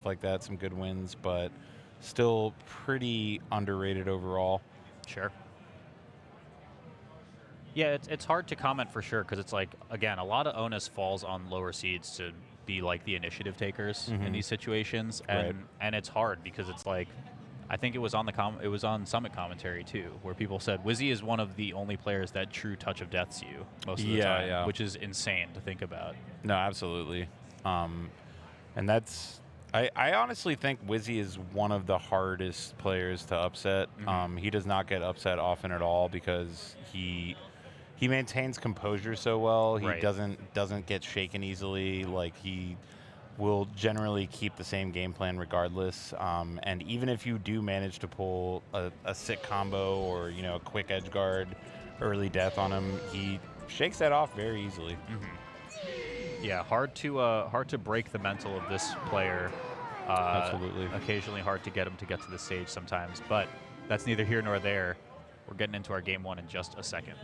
like that, some good wins, but still pretty underrated overall. Sure. Yeah, it's hard to comment for sure because it's like, again, a lot of onus falls on lower seeds to be like the initiative takers in these situations, and it's hard because it's like, I think it was on it was on Summit commentary too, where people said Wizzy is one of the only players that true touch of deaths you most of the time, which is insane to think about. No, absolutely. And that's, I honestly think Wizzy is one of the hardest players to upset. He does not get upset often at all because he maintains composure so well. He doesn't get shaken easily. Like, he will generally keep the same game plan regardless. And even if you do manage to pull a sick combo or, you know, a quick edge guard early death on him, he shakes that off very easily. Yeah, hard to break the mental of this player. Absolutely. Occasionally hard to get him to get to the stage sometimes, but that's neither here nor there. We're getting into our game one in just a second.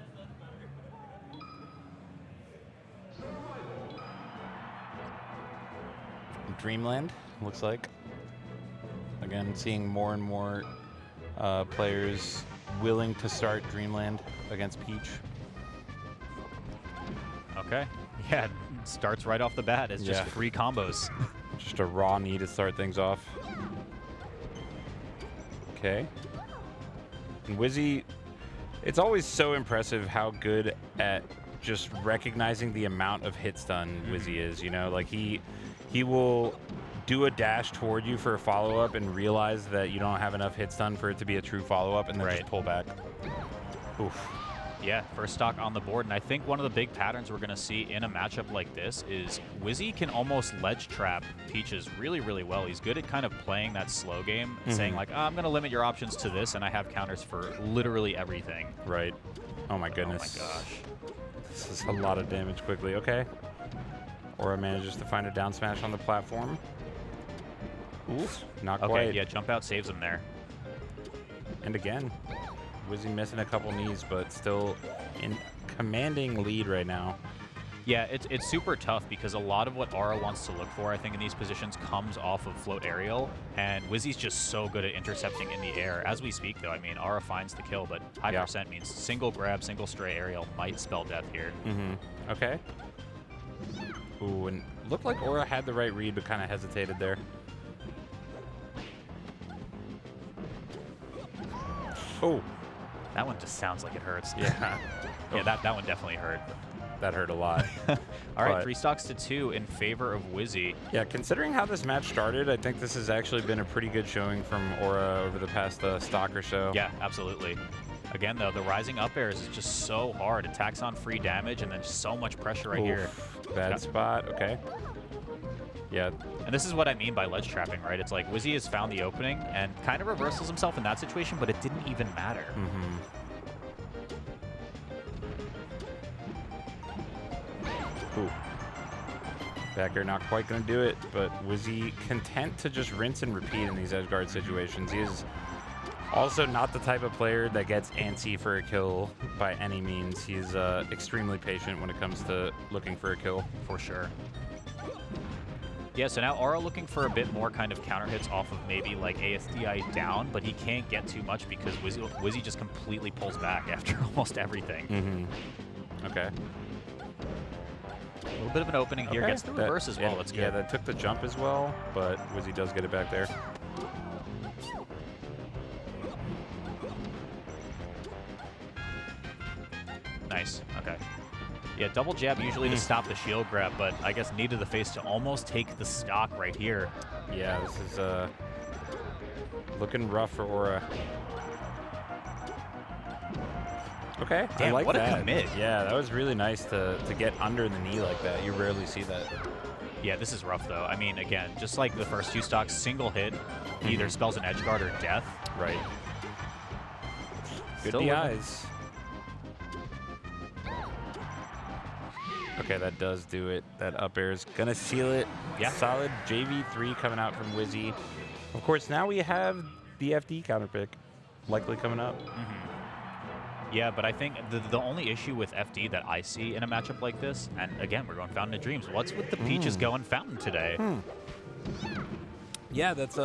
Dreamland, looks like. Again, seeing more and more players willing to start Dreamland against Peach. Okay. Yeah, starts right off the bat. It's just free combos. Just a raw knee to start things off. Okay. And Wizzy, it's always so impressive how good at just recognizing the amount of hit stun Wizzy is, you know? Like, he will do a dash toward you for a follow-up and realize that you don't have enough hit stun for it to be a true follow-up, and then just pull back. Oof. Yeah, first stock on the board, and I think one of the big patterns we're going to see in a matchup like this is Wizzy can almost ledge trap Peaches really, really well. He's good at kind of playing that slow game, saying like, oh, I'm going to limit your options to this, and I have counters for literally everything. Right. Oh my goodness. Oh my gosh. This is a lot of damage quickly. Okay. Aura manages to find a down smash on the platform. Oof, not quite. Okay, yeah, jump out saves him there. And again, Wizzy missing a couple knees, but still in commanding lead right now. Yeah, it's super tough because a lot of what Aura wants to look for, I think, in these positions comes off of float aerial, and Wizzy's just so good at intercepting in the air. As we speak, though, I mean, Aura finds the kill, but high percent means single grab, single stray aerial might spell death here. Okay. Ooh, and looked like Aura had the right read, but kind of hesitated there. Oh. That one just sounds like it hurts. Yeah. Yeah, that one definitely hurt. That hurt a lot. All right, 3 stocks to 2 in favor of Wizzy. Yeah, considering how this match started, I think this has actually been a pretty good showing from Aura over the past stock or so. Yeah, absolutely. Again, though, the rising up airs is just so hard. It tacks on free damage and then just so much pressure right here. Bad spot. Okay. Yeah. And this is what I mean by ledge trapping, right? It's like Wizzy has found the opening and kind of reversals himself in that situation, but it didn't even matter. Ooh. Back air not quite going to do it, but Wizzy content to just rinse and repeat in these edge guard situations. He is also not the type of player that gets antsy for a kill by any means. He's extremely patient when it comes to looking for a kill. For sure. Yeah, so now Aura looking for a bit more kind of counter hits off of maybe like ASDI down, but he can't get too much because Wizzy just completely pulls back after almost everything. Okay. A little bit of an opening here. Gets the reverse as well. That's good. Yeah, that took the jump as well, but Wizzy does get it back there. Nice. Okay. Yeah, double jab usually to stop the shield grab, but I guess knee to the face to almost take the stock right here. Yeah, this is looking rough for Aura. Okay, damn, I like what that. A commit. Yeah, that was really nice to get under the knee like that. You rarely see that. Yeah, this is rough, though. I mean, again, just like the first 2 stocks, single hit, either spells an edge guard or death. Right. Good Still DIs. Okay, that does do it. That up air is going to seal it. Yeah. Solid JV3 coming out from Wizzy. Of course, now we have the FD counter pick likely coming up. Yeah, but I think the only issue with FD that I see in a matchup like this, and again, we're going Fountain of Dreams. What's with the Peaches going Fountain today? Yeah, that's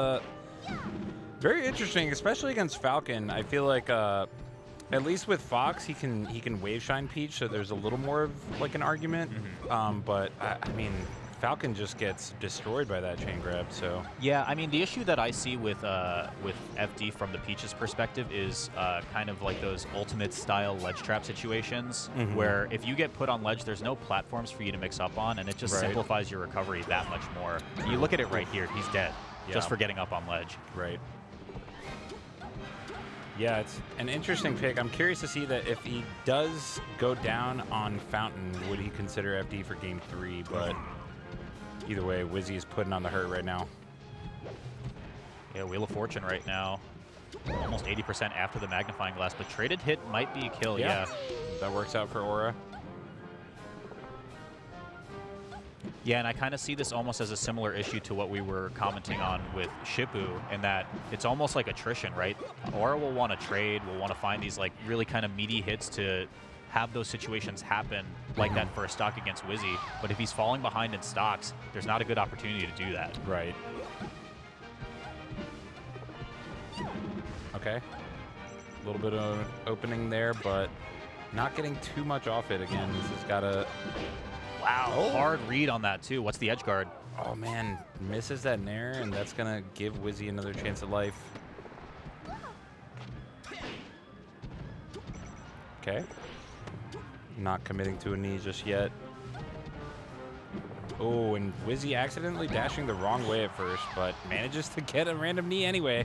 very interesting, especially against Falcon. I feel like at least with Fox, he can wave shine Peach, so there's a little more of like an argument. But I mean, Falcon just gets destroyed by that chain grab. So yeah, I mean the issue that I see with FD from the Peach's perspective is kind of like those ultimate style ledge trap situations where if you get put on ledge, there's no platforms for you to mix up on, and it just simplifies your recovery that much more. You look at it right here; he's dead just for getting up on ledge. Right. Yeah, it's an interesting pick. I'm curious to see that if he does go down on Fountain, would he consider FD for game 3? But either way, Wizzy is putting on the hurt right now. Yeah, Wheel of Fortune right now. Almost 80% after the magnifying glass, but traded hit might be a kill, yeah. That works out for Aura. Yeah, and I kind of see this almost as a similar issue to what we were commenting on with Shipu, in that it's almost like attrition, right? Aura will want to trade, will want to find these like really kind of meaty hits to have those situations happen like that for a stock against Wizzy. But if he's falling behind in stocks, there's not a good opportunity to do that. Right. Okay. A little bit of opening there, but not getting too much off it again. This has got to... Wow, hard read on that too. What's the edge guard? Oh man, misses that nair, and that's gonna give Wizzy another chance at life. Okay. Not committing to a knee just yet. Oh, and Wizzy accidentally dashing the wrong way at first, but manages to get a random knee anyway.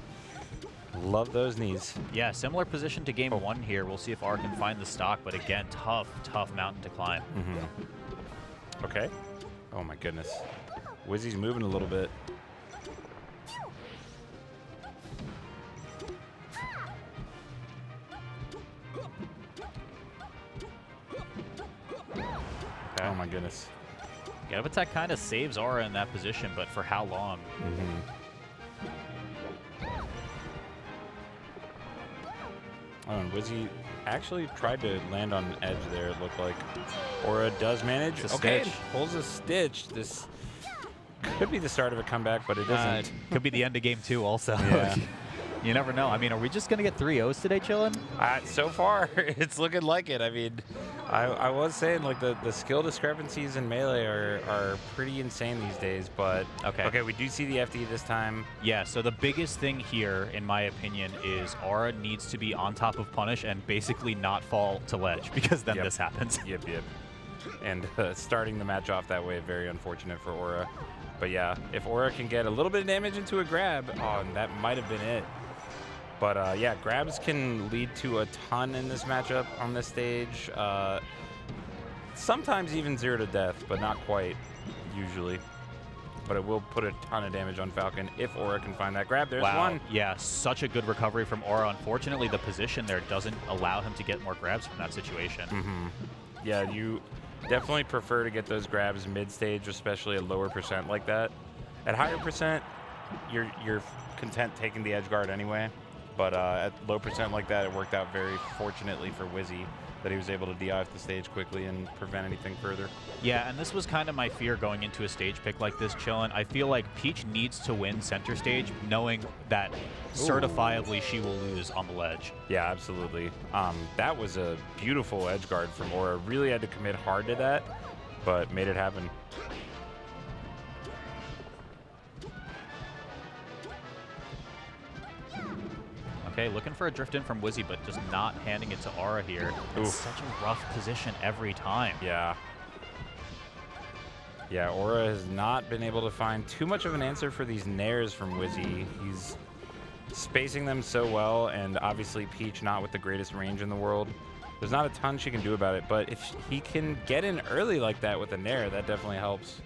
Love those knees. Yeah, similar position to game 1 here. We'll see if R can find the stock, but again, tough mountain to climb. Okay. Oh my goodness. Wizzy's moving a little bit. Okay. Oh my goodness. Gap attack kind of saves Aura in that position, but for how long? Oh, and Wizzy actually tried to land on an edge there, it looked like. Aura does manage. Okay, pulls a stitch. This could be the start of a comeback, but it isn't. Could be the end of game 2 also. Yeah. You never know. I mean, are we just going to get 3-0s today, chillin'? So far, it's looking like it. I mean, I was saying, like, the skill discrepancies in Melee are pretty insane these days, but... Okay, we do see the FD this time. Yeah, so the biggest thing here, in my opinion, is Aura needs to be on top of Punish and basically not fall to ledge, because then this happens. Yep. And starting the match off that way, very unfortunate for Aura. But yeah, if Aura can get a little bit of damage into a grab, and that might have been it. But yeah, grabs can lead to a ton in this matchup on this stage. Sometimes even 0 to death, but not quite, usually. But it will put a ton of damage on Falcon if Aura can find that grab. There's one. Yeah, such a good recovery from Aura. Unfortunately, the position there doesn't allow him to get more grabs from that situation. Yeah, you definitely prefer to get those grabs mid-stage, especially at lower percent like that. At higher percent, you're content taking the edge guard anyway. But at low percent like that, it worked out very fortunately for Wizzy that he was able to DI off the stage quickly and prevent anything further. Yeah, and this was kind of my fear going into a stage pick like this, chillin'. I feel like Peach needs to win center stage, knowing that certifiably she will lose on the ledge. Yeah, absolutely. That was a beautiful edge guard from Aura. Really had to commit hard to that, but made it happen. Okay, looking for a drift in from Wizzy, but just not handing it to Aura here. It's such a rough position every time. Yeah. Yeah, Aura has not been able to find too much of an answer for these nairs from Wizzy. He's spacing them so well, and obviously Peach not with the greatest range in the world. There's not a ton she can do about it, but if he can get in early like that with a nair, that definitely helps.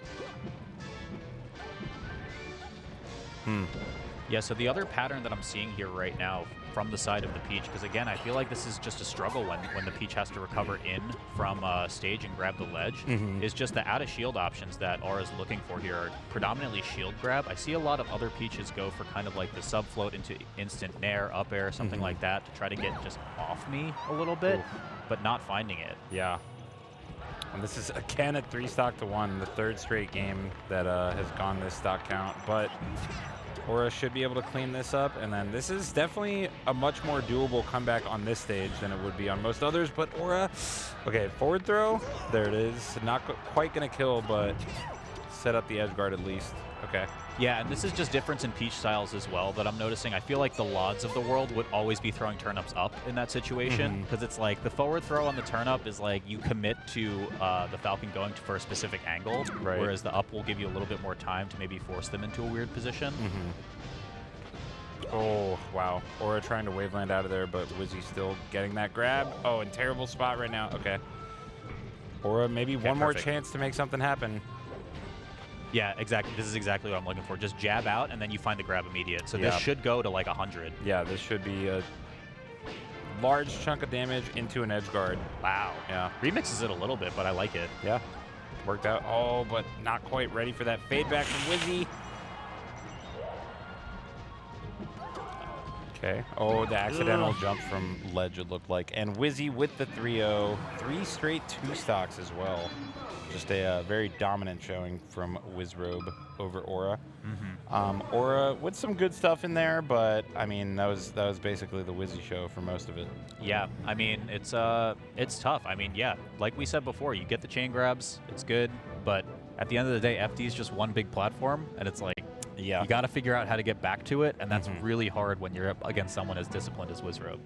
Yeah, so the other pattern that I'm seeing here right now from the side of the Peach, because again, I feel like this is just a struggle when the Peach has to recover in from stage and grab the ledge, is just the out of shield options that Aura's looking for here are predominantly shield grab. I see a lot of other Peaches go for kind of like the sub float into instant nair, up air, something like that to try to get just off me a little bit, but not finding it. Yeah. And this is again at 3 stock to 1, the 3rd straight game that has gone this stock count, but Aura should be able to clean this up, and then this is definitely a much more doable comeback on this stage than it would be on most others, but Aura, okay, forward throw, there it is. Not quite going to kill, but set up the edge guard at least. Okay. Yeah, and this is just difference in Peach styles as well that I'm noticing. I feel like the Lods of the world would always be throwing turnips up in that situation, because it's like the forward throw on the turnip is like you commit to the Falcon going for a specific angle, whereas the up will give you a little bit more time to maybe force them into a weird position. Oh, wow. Aura trying to waveland out of there, but Wizzy still getting that grab. Oh, in terrible spot right now. Okay. Aura, maybe one more chance to make something happen. Yeah, exactly. This is exactly what I'm looking for. Just jab out, and then you find the grab immediate. So this should go to like 100. Yeah, this should be a large chunk of damage into an edge guard. Wow. Yeah. Remixes it a little bit, but I like it. Yeah. Worked out. Oh, but not quite ready for that fade back from Wizzy. Okay. Oh, the accidental jump from ledge, it looked like. And Wizzy with the 3-0. 3 straight 2 stocks as well. Just a very dominant showing from Wizzrobe over Aura. Aura with some good stuff in there, but I mean that was basically the Wizzy show for most of it. Yeah, I mean it's tough. I mean, yeah, like we said before, you get the chain grabs, it's good, but at the end of the day, FD is just one big platform, and it's like you got to figure out how to get back to it, and that's really hard when you're up against someone as disciplined as Wizzrobe.